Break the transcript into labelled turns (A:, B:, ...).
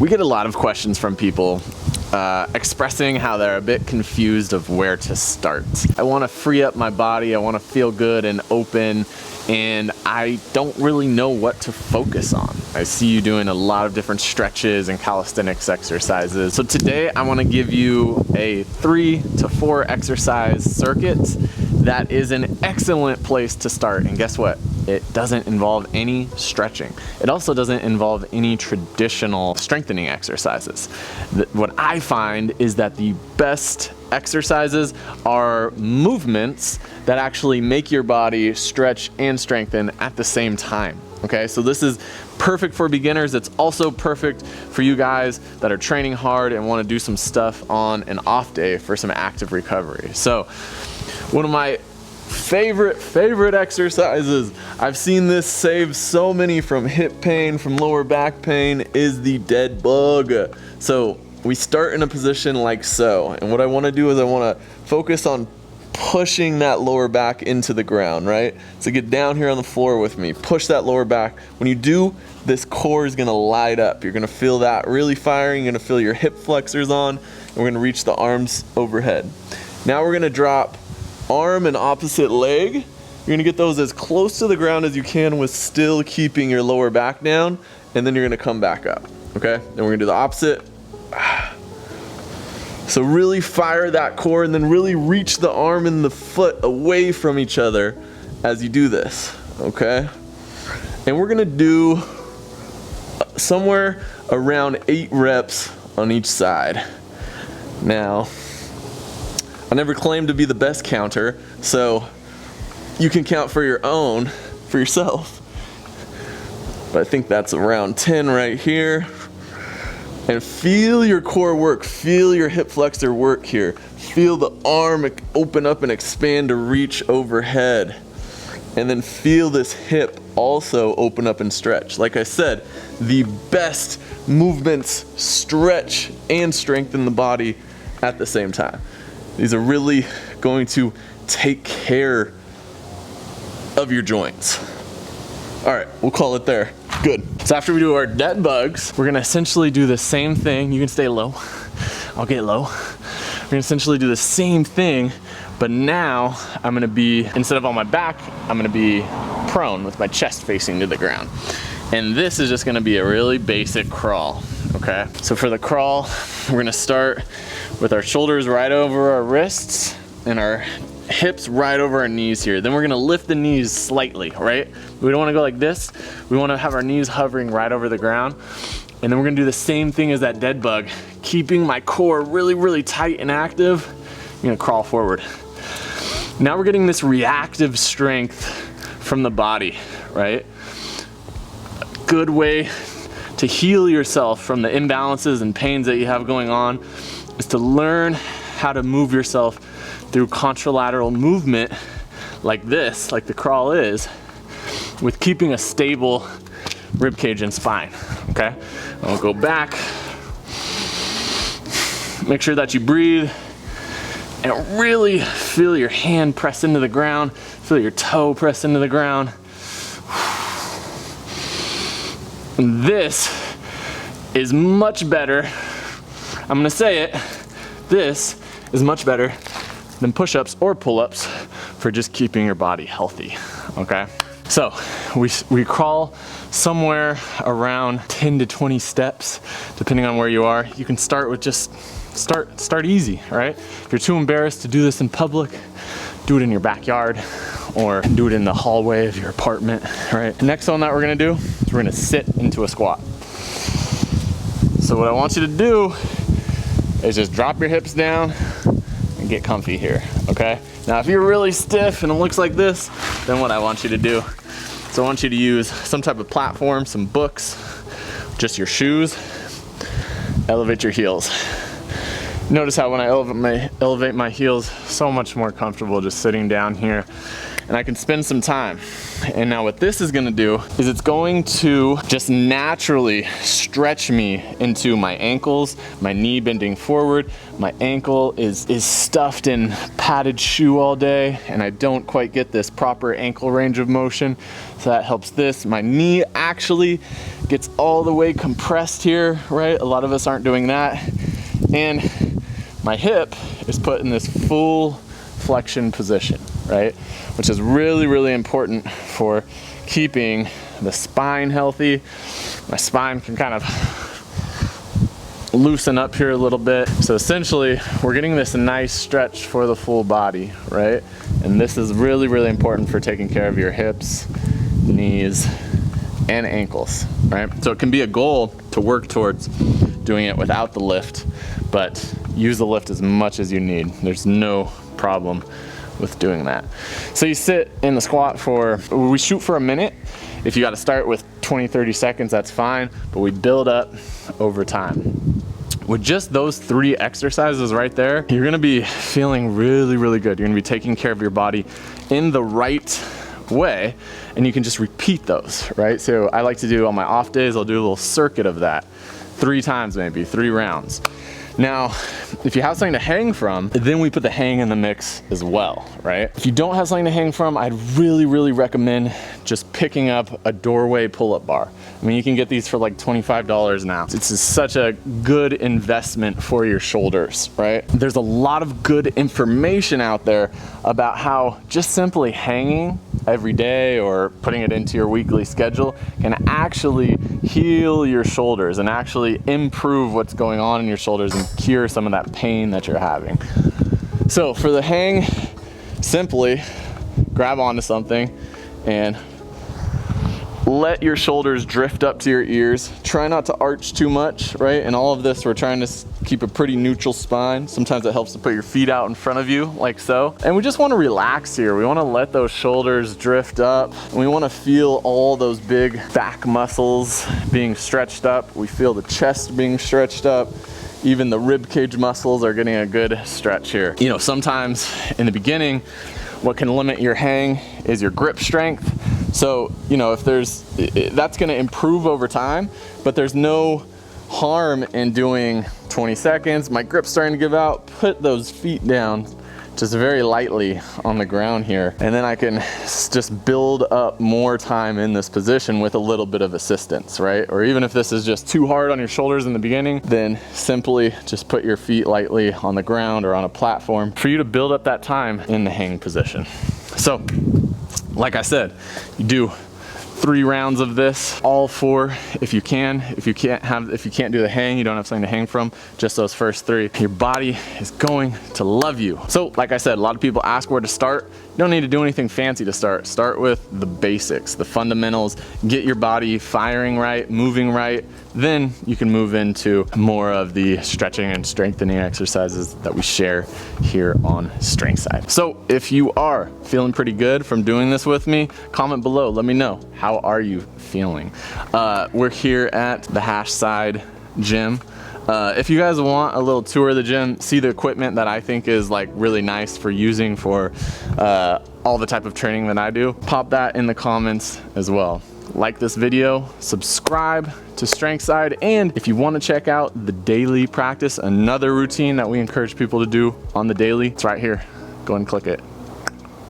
A: We get a lot of questions from people expressing how they're a bit confused of where to start. I want to free up my body, I want to feel good and open, and I don't really know what to focus on. I see you doing a lot of different stretches and calisthenics exercises. So today I want to give you a 3 to 4 exercise circuit that is an excellent place to start. And guess what? It doesn't involve any stretching. It also doesn't involve any traditional strengthening exercises. What I find is that the best exercises are movements that actually make your body stretch and strengthen at the same time. Okay, so this is perfect for beginners. It's also perfect for you guys that are training hard and want to do some stuff on an off day for some active recovery. So one of my favorite exercises, I've seen this save so many from hip pain, from lower back pain, is the dead bug. So we start in a position like so, and what I want to do is I want to focus on pushing that lower back into the ground, right? So get down here on the floor with me, push that lower back. When you do, this core is gonna light up. You're gonna feel that really firing. You're gonna feel your hip flexors on, and we're gonna reach the arms overhead. Now we're gonna drop arm and opposite leg. You're gonna get those as close to the ground as you can with still keeping your lower back down, and then you're gonna come back up, okay? Then we're gonna do the opposite. So really fire that core and then really reach the arm and the foot away from each other as you do this, okay? And we're gonna do somewhere around 8 reps on each side. Now, I never claimed to be the best counter, so you can count for your own, for yourself. But I think that's around 10 right here. And feel your core work, feel your hip flexor work here. Feel the arm open up and expand to reach overhead. And then feel this hip also open up and stretch. Like I said, the best movements stretch and strengthen the body at the same time. These are really going to take care of your joints. All right, we'll call it there. Good. So after we do our dead bugs, we're gonna essentially do the same thing. You can stay low, I'll get low. We're gonna essentially do the same thing, but now I'm gonna be, instead of on my back, I'm gonna be prone with my chest facing to the ground. And this is just gonna be a really basic crawl, okay? So for the crawl, we're gonna start with our shoulders right over our wrists and our hips right over our knees here. Then we're gonna lift the knees slightly, right? We don't wanna go like this. We wanna have our knees hovering right over the ground. And then we're gonna do the same thing as that dead bug, keeping my core really tight and active. I'm gonna crawl forward. Now we're getting this reactive strength from the body, right? A good way to heal yourself from the imbalances and pains that you have going on is to learn how to move yourself through contralateral movement like this, like the crawl is, with keeping a stable rib cage and spine, okay? I'll go back. Make sure that you breathe and really feel your hand press into the ground, feel your toe press into the ground. And this is much better, I'm gonna say it, this is much better than push-ups or pull-ups for just keeping your body healthy, okay? So we crawl somewhere around 10 to 20 steps, depending on where you are. You can start with just, start easy, right? If you're too embarrassed to do this in public, do it in your backyard or do it in the hallway of your apartment, right? The next one that we're gonna do is we're gonna sit into a squat. So what I want you to do is just drop your hips down and get comfy here, okay? Now if you're really stiff and it looks like this, then what I want you to do, so I want you to use some type of platform, some books, just your shoes, elevate your heels. Notice how when I elevate my heels, so much more comfortable just sitting down here and I can spend some time. And now what this is gonna do is it's going to just naturally stretch me into my ankles, my knee bending forward. My ankle is stuffed in padded shoe all day, and I don't quite get this proper ankle range of motion. So that helps this. My knee actually gets all the way compressed here, right? A lot of us aren't doing that. And my hip is put in this full flexion position, right? Which is really, really important for keeping the spine healthy. My spine can kind of loosen up here a little bit. So essentially, we're getting this nice stretch for the full body, right? And this is really, really important for taking care of your hips, knees, and ankles, right? So it can be a goal to work towards doing it without the lift, but use the lift as much as you need. There's no problem with doing that. So you sit in the squat we shoot for a minute. If you got to start with 20-30 seconds, that's fine, but we build up over time. With just those 3 exercises right there, you're gonna be feeling really, really good. You're gonna be taking care of your body in the right way, and you can just repeat those, right? So I like to do on my off days, I'll do a little circuit of that 3 times, maybe 3 rounds. Now, if you have something to hang from, then we put the hang in the mix as well, right? If you don't have something to hang from, I'd really, really recommend just picking up a doorway pull-up bar. I mean, you can get these for like $25 now. It's just such a good investment for your shoulders, right? There's a lot of good information out there about how just simply hanging every day or putting it into your weekly schedule can actually heal your shoulders and actually improve what's going on in your shoulders and cure some of that pain that you're having. So for the hang, simply grab onto something and let your shoulders drift up to your ears. Try not to arch too much, right? In all of this, we're trying to keep a pretty neutral spine. Sometimes it helps to put your feet out in front of you, like so. And we just want to relax here. We want to let those shoulders drift up. And we want to feel all those big back muscles being stretched up. We feel the chest being stretched up. Even the rib cage muscles are getting a good stretch here. You know, sometimes in the beginning, what can limit your hang is your grip strength. So, you know, that's gonna improve over time, but there's no harm in doing 20 seconds. My grip's starting to give out. Put those feet down just very lightly on the ground here. And then I can just build up more time in this position with a little bit of assistance, right? Or even if this is just too hard on your shoulders in the beginning, then simply just put your feet lightly on the ground or on a platform for you to build up that time in the hang position. So, like I said, you do 3 rounds of this, all 4 if you can. If you can't do the hang, you don't have something to hang from, just those first 3. Your body is going to love you. So like I said, a lot of people ask where to start. You don't need to do anything fancy to start. Start with the basics, the fundamentals. Get your body firing right, moving right. Then you can move into more of the stretching and strengthening exercises that we share here on StrengthSide. So if you are feeling pretty good from doing this with me, comment below, let me know. How are you feeling? We're here at the Hashside Gym. If you guys want a little tour of the gym, see the equipment that I think is like really nice for using for all the type of training that I do, pop that in the comments as well. Like this video, subscribe to StrengthSide, and if you want to check out the daily practice, another routine that we encourage people to do on the daily, it's right here. Go and click it.